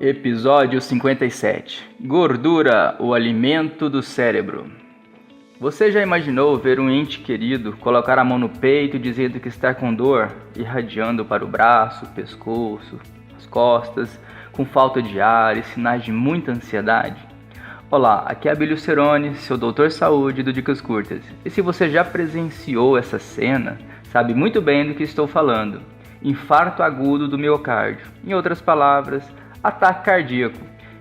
Episódio 57. Gordura, o alimento do cérebro. Você já imaginou ver um ente querido colocar a mão no peito dizendo que está com dor, irradiando para o braço, pescoço, as costas, com falta de ar e sinais de muita ansiedade? Olá, aqui é Abílio Ceroni, seu doutor saúde do Dicas Curtas. E se você já presenciou essa cena, sabe muito bem do que estou falando. Infarto agudo do miocárdio. Em outras palavras, ataque cardíaco.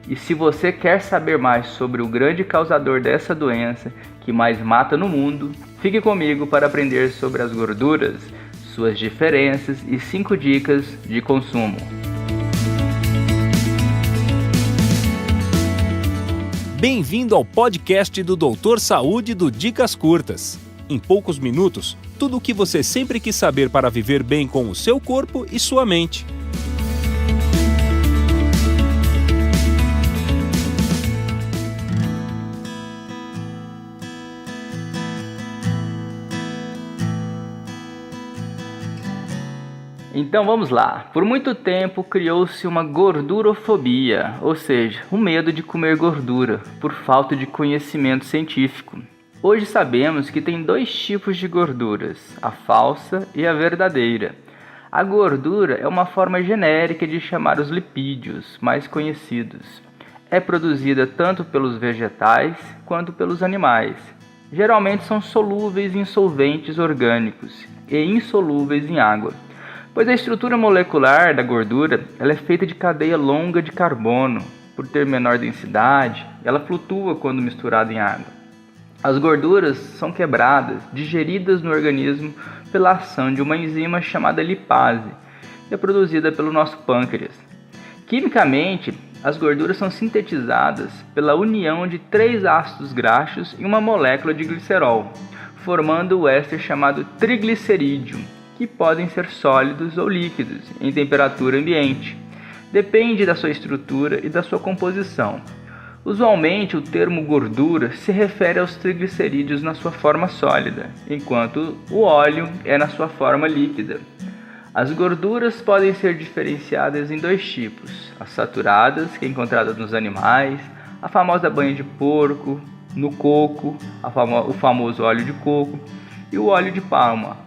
E se você quer saber mais sobre o grande causador dessa doença que mais mata no mundo, fique comigo para aprender sobre as gorduras, suas diferenças e 5 dicas de consumo. Bem-vindo ao podcast do Doutor Saúde do Dicas Curtas. Em poucos minutos, tudo o que você sempre quis saber para viver bem com o seu corpo e sua mente. Então vamos lá. Por muito tempo criou-se uma gordurofobia, ou seja, o medo de comer gordura, por falta de conhecimento científico. Hoje sabemos que tem 2 tipos de gorduras, a falsa e a verdadeira. A gordura é uma forma genérica de chamar os lipídios mais conhecidos. É produzida tanto pelos vegetais quanto pelos animais. Geralmente são solúveis em solventes orgânicos e insolúveis em água. Pois a estrutura molecular da gordura ela é feita de cadeia longa de carbono. Por ter menor densidade, ela flutua quando misturada em água. As gorduras são quebradas, digeridas no organismo pela ação de uma enzima chamada lipase, que é produzida pelo nosso pâncreas. Quimicamente, as gorduras são sintetizadas pela união de 3 ácidos graxos em uma molécula de glicerol, formando o éster chamado triglicerídeo, que podem ser sólidos ou líquidos em temperatura ambiente. Depende da sua estrutura e da sua composição. Usualmente, o termo gordura se refere aos triglicerídeos na sua forma sólida, enquanto o óleo é na sua forma líquida. As gorduras podem ser diferenciadas em 2 tipos: as saturadas, que é encontrada nos animais, a famosa banha de porco, no coco, o famoso óleo de coco, e o óleo de palma,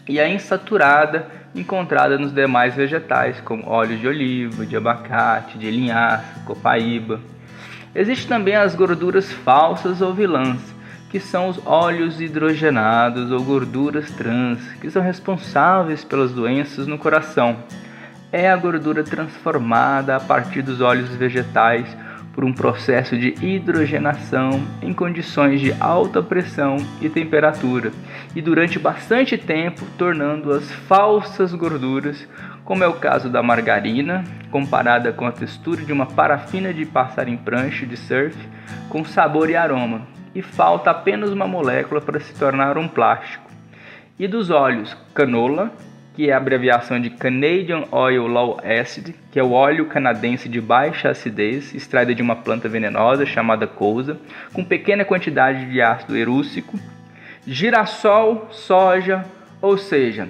e a insaturada, encontrada nos demais vegetais, como óleos de oliva, de abacate, de linhaça, copaíba. Existem também as gorduras falsas ou vilãs, que são os óleos hidrogenados ou gorduras trans, que são responsáveis pelas doenças no coração. É a gordura transformada a partir dos óleos vegetais por um processo de hidrogenação em condições de alta pressão e temperatura, e durante bastante tempo tornando-as falsas gorduras, como é o caso da margarina, comparada com a textura de uma parafina de passar em prancha de surf, com sabor e aroma, e falta apenas uma molécula para se tornar um plástico. E dos óleos canola, que é a abreviação de Canadian Oil Low Acid, que é o óleo canadense de baixa acidez, extraído de uma planta venenosa chamada couza, com pequena quantidade de ácido erúcico, girassol, soja, ou seja,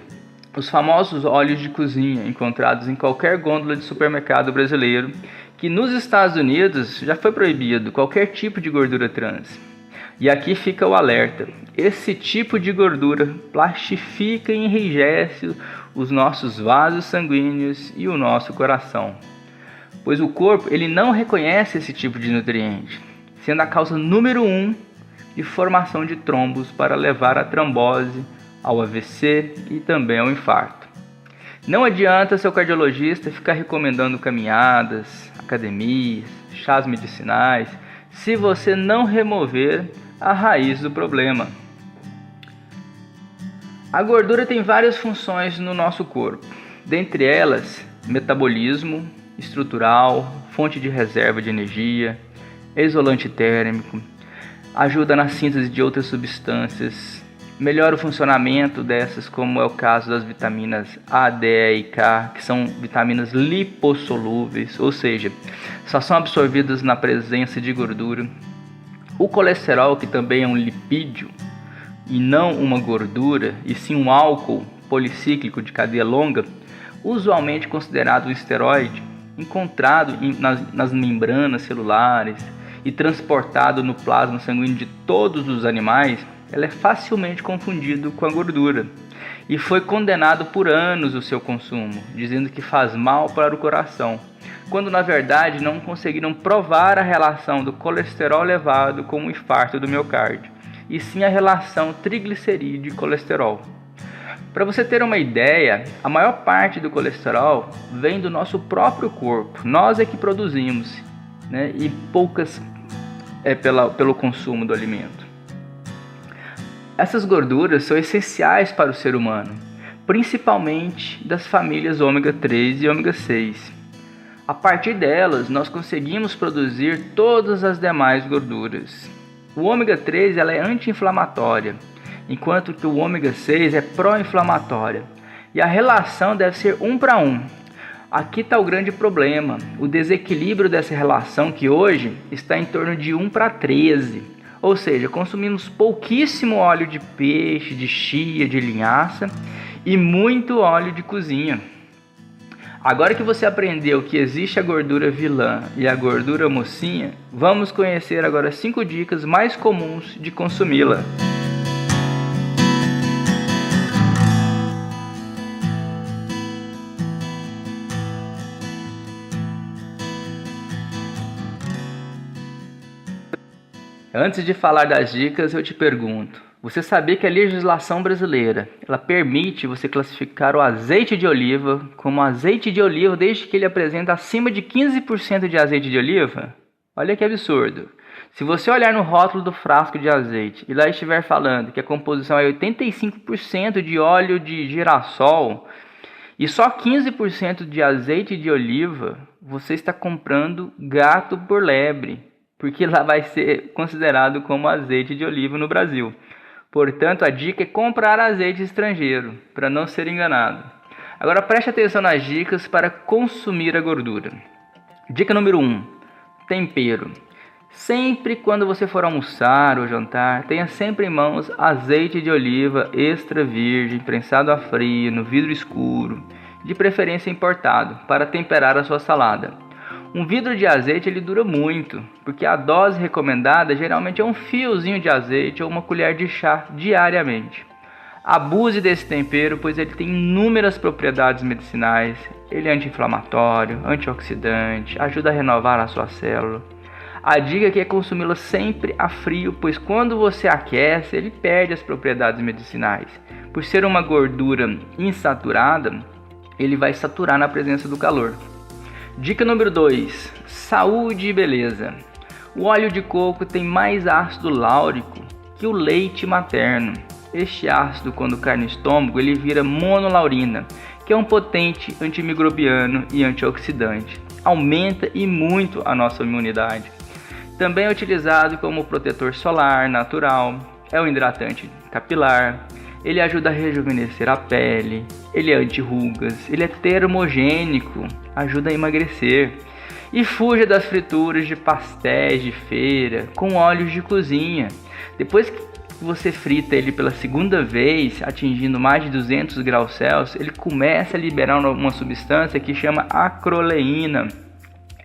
os famosos óleos de cozinha encontrados em qualquer gôndola de supermercado brasileiro, que nos Estados Unidos já foi proibido qualquer tipo de gordura trans. E aqui fica o alerta: esse tipo de gordura plastifica e enrijece os nossos vasos sanguíneos e o nosso coração, pois o corpo ele não reconhece esse tipo de nutriente, sendo a causa número 1 de formação de trombos para levar à trombose, ao AVC e também ao infarto. Não adianta seu cardiologista ficar recomendando caminhadas, academias, chás medicinais, se você não remover a raiz do problema. A gordura tem várias funções no nosso corpo, dentre elas metabolismo, estrutural, fonte de reserva de energia, isolante térmico, ajuda na síntese de outras substâncias, melhora o funcionamento dessas, como é o caso das vitaminas A, D, E e K, que são vitaminas lipossolúveis, ou seja, só são absorvidas na presença de gordura. O colesterol, que também é um lipídio e não uma gordura, e sim um álcool policíclico de cadeia longa, usualmente considerado um esteroide, encontrado nas membranas celulares e transportado no plasma sanguíneo de todos os animais, ela é facilmente confundido com a gordura. E foi condenado por anos o seu consumo, dizendo que faz mal para o coração, quando na verdade não conseguiram provar a relação do colesterol elevado com o infarto do miocárdio, e sim a relação triglicerídeo e colesterol. Para você ter uma ideia, a maior parte do colesterol vem do nosso próprio corpo, nós é que produzimos, né? E poucas pelo consumo do alimento. Essas gorduras são essenciais para o ser humano, principalmente das famílias ômega 3 e ômega 6. A partir delas, nós conseguimos produzir todas as demais gorduras. O ômega 3 ela é anti-inflamatória, enquanto que o ômega 6 é pró-inflamatória. E a relação deve ser 1 para 1. Aqui está o grande problema, o desequilíbrio dessa relação que hoje está em torno de 1 para 13. Ou seja, consumimos pouquíssimo óleo de peixe, de chia, de linhaça e muito óleo de cozinha. Agora que você aprendeu que existe a gordura vilã e a gordura mocinha, vamos conhecer agora 5 dicas mais comuns de consumi-la. Antes de falar das dicas, eu te pergunto, você sabia que a legislação brasileira ela permite você classificar o azeite de oliva como azeite de oliva desde que ele apresenta acima de 15% de azeite de oliva? Olha que absurdo! Se você olhar no rótulo do frasco de azeite e lá estiver falando que a composição é 85% de óleo de girassol e só 15% de azeite de oliva, você está comprando gato por lebre, porque lá vai ser considerado como azeite de oliva no Brasil. Portanto, a dica é comprar azeite estrangeiro, para não ser enganado. Agora preste atenção nas dicas para consumir a gordura. Dica número 1, tempero. Sempre quando você for almoçar ou jantar, tenha sempre em mãos azeite de oliva extra virgem, prensado a frio, no vidro escuro, de preferência importado, para temperar a sua salada. Um vidro de azeite ele dura muito, porque a dose recomendada geralmente é um fiozinho de azeite ou uma colher de chá diariamente. Abuse desse tempero, pois ele tem inúmeras propriedades medicinais. Ele é anti-inflamatório, antioxidante, ajuda a renovar a sua célula. A dica aqui é consumi-lo sempre a frio, pois quando você aquece, ele perde as propriedades medicinais. Por ser uma gordura insaturada, ele vai saturar na presença do calor. Dica número 2, saúde e beleza. O óleo de coco tem mais ácido láurico que o leite materno. Este ácido, quando cai no estômago, ele vira monolaurina, que é um potente antimicrobiano e antioxidante. Aumenta e muito a nossa imunidade. Também é utilizado como protetor solar natural, é um hidratante capilar, ele ajuda a rejuvenescer a pele, ele é anti-rugas, ele é termogênico, ajuda a emagrecer. E fuja das frituras de pastéis de feira com óleos de cozinha. Depois que você frita ele pela segunda vez, atingindo mais de 200 graus Celsius, ele começa a liberar uma substância que chama acroleína.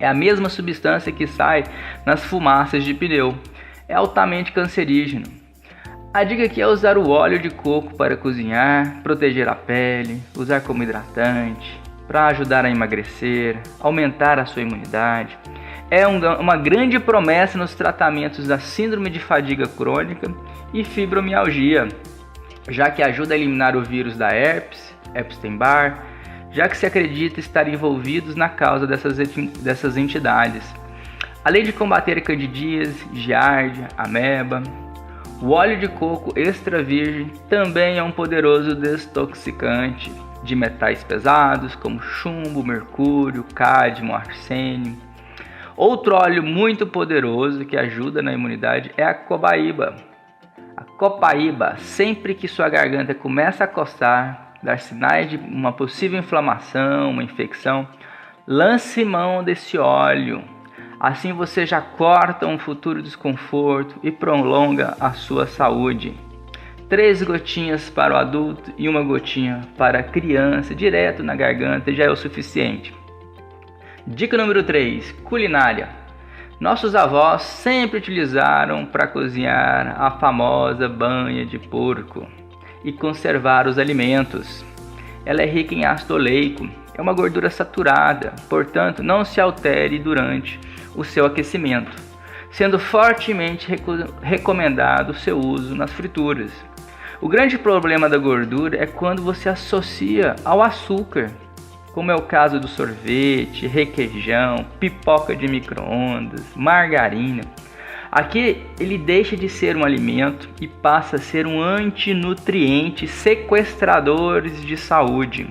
É a mesma substância que sai nas fumaças de pneu. É altamente cancerígeno. A dica aqui é usar o óleo de coco para cozinhar, proteger a pele, usar como hidratante, para ajudar a emagrecer, aumentar a sua imunidade. É uma grande promessa nos tratamentos da síndrome de fadiga crônica e fibromialgia, já que ajuda a eliminar o vírus da herpes, Epstein-Barr, já que se acredita estar envolvidos na causa dessas entidades. Além de combater candidíase, giardia, ameba, o óleo de coco extra virgem também é um poderoso desintoxicante de metais pesados como chumbo, mercúrio, cádmio, arsênio. Outro óleo muito poderoso que ajuda na imunidade é a copaíba. A copaíba, sempre que sua garganta começa a coçar, dar sinais de uma possível inflamação, uma infecção, lance mão desse óleo. Assim você já corta um futuro desconforto e prolonga a sua saúde. 3 gotinhas para o adulto e 1 gotinha para a criança, direto na garganta, já é o suficiente. Dica número 3, culinária. Nossos avós sempre utilizaram para cozinhar a famosa banha de porco e conservar os alimentos. Ela é rica em ácido oleico, é uma gordura saturada, portanto não se altere durante o seu aquecimento, sendo fortemente recomendado o seu uso nas frituras. O grande problema da gordura é quando você associa ao açúcar, como é o caso do sorvete, requeijão, pipoca de micro-ondas, margarina. Aqui ele deixa de ser um alimento e passa a ser um antinutriente sequestrador de saúde.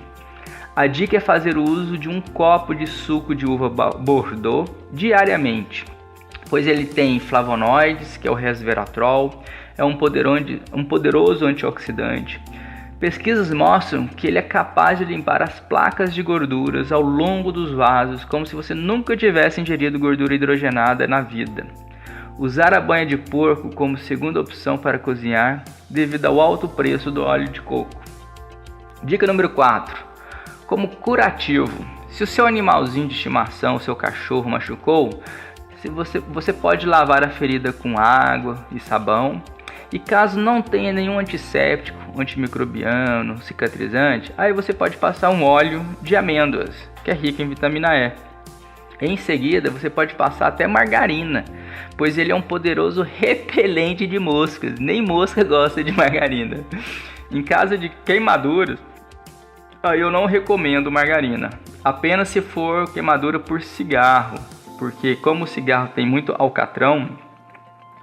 A dica é fazer uso de um copo de suco de uva Bordeaux diariamente, pois ele tem flavonoides, que é o resveratrol, é um poderoso antioxidante. Pesquisas mostram que ele é capaz de limpar as placas de gorduras ao longo dos vasos, como se você nunca tivesse ingerido gordura hidrogenada na vida. Usar a banha de porco como segunda opção para cozinhar, devido ao alto preço do óleo de coco. Dica número 4. Como curativo. Se o seu animalzinho de estimação, o seu cachorro machucou, você pode lavar a ferida com água e sabão. E caso não tenha nenhum antisséptico, antimicrobiano, cicatrizante, aí você pode passar um óleo de amêndoas, que é rico em vitamina E. Em seguida, você pode passar até margarina, pois ele é um poderoso repelente de moscas. Nem mosca gosta de margarina. Em caso de queimaduras, eu não recomendo margarina, apenas se for queimadura por cigarro, porque como o cigarro tem muito alcatrão,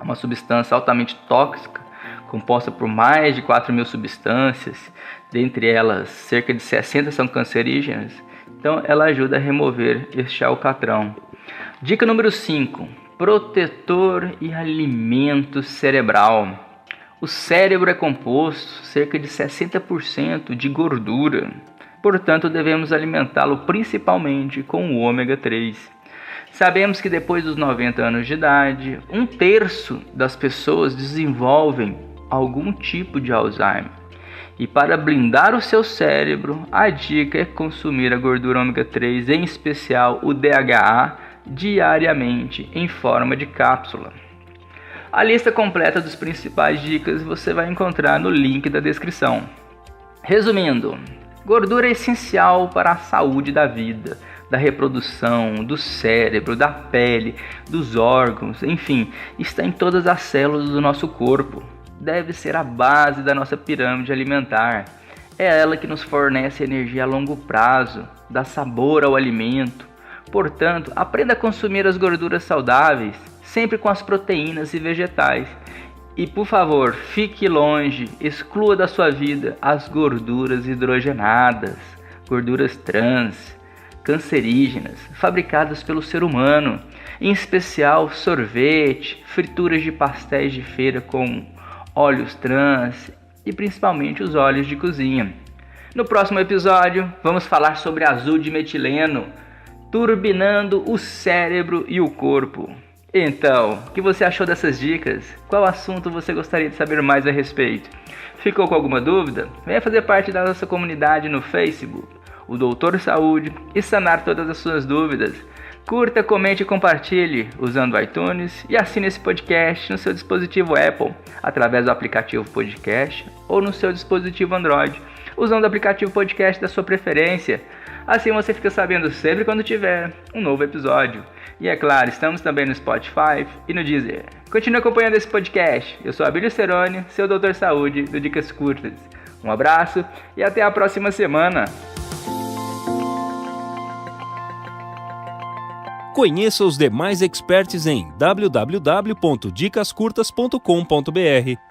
uma substância altamente tóxica, composta por mais de 4.000 substâncias, dentre elas cerca de 60 são cancerígenas, então ela ajuda a remover este alcatrão. Dica número 5, protetor e alimento cerebral. O cérebro é composto cerca de 60% de gordura, portanto devemos alimentá-lo principalmente com o ômega 3. Sabemos que depois dos 90 anos de idade, 1/3 das pessoas desenvolvem algum tipo de Alzheimer. E para blindar o seu cérebro, a dica é consumir a gordura ômega 3, em especial o DHA, diariamente em forma de cápsula. A lista completa dos principais dicas você vai encontrar no link da descrição. Resumindo, gordura é essencial para a saúde da vida, da reprodução, do cérebro, da pele, dos órgãos, enfim, está em todas as células do nosso corpo. Deve ser a base da nossa pirâmide alimentar. É ela que nos fornece energia a longo prazo, dá sabor ao alimento. Portanto, aprenda a consumir as gorduras saudáveis, sempre com as proteínas e vegetais. E por favor, fique longe, exclua da sua vida as gorduras hidrogenadas, gorduras trans, cancerígenas, fabricadas pelo ser humano, em especial sorvete, frituras de pastéis de feira com óleos trans e principalmente os óleos de cozinha. No próximo episódio, vamos falar sobre azul de metileno, turbinando o cérebro e o corpo. Então, o que você achou dessas dicas? Qual assunto você gostaria de saber mais a respeito? Ficou com alguma dúvida? Venha fazer parte da nossa comunidade no Facebook, o Doutor Saúde, e sanar todas as suas dúvidas. Curta, comente e compartilhe usando o iTunes e assine esse podcast no seu dispositivo Apple, através do aplicativo Podcast, ou no seu dispositivo Android, usando o aplicativo Podcast da sua preferência. Assim você fica sabendo sempre quando tiver um novo episódio. E é claro, estamos também no Spotify e no Deezer. Continue acompanhando esse podcast. Eu sou Abílio Ceroni, seu Doutor Saúde do Dicas Curtas. Um abraço e até a próxima semana. Conheça os demais experts em www.dicascurtas.com.br.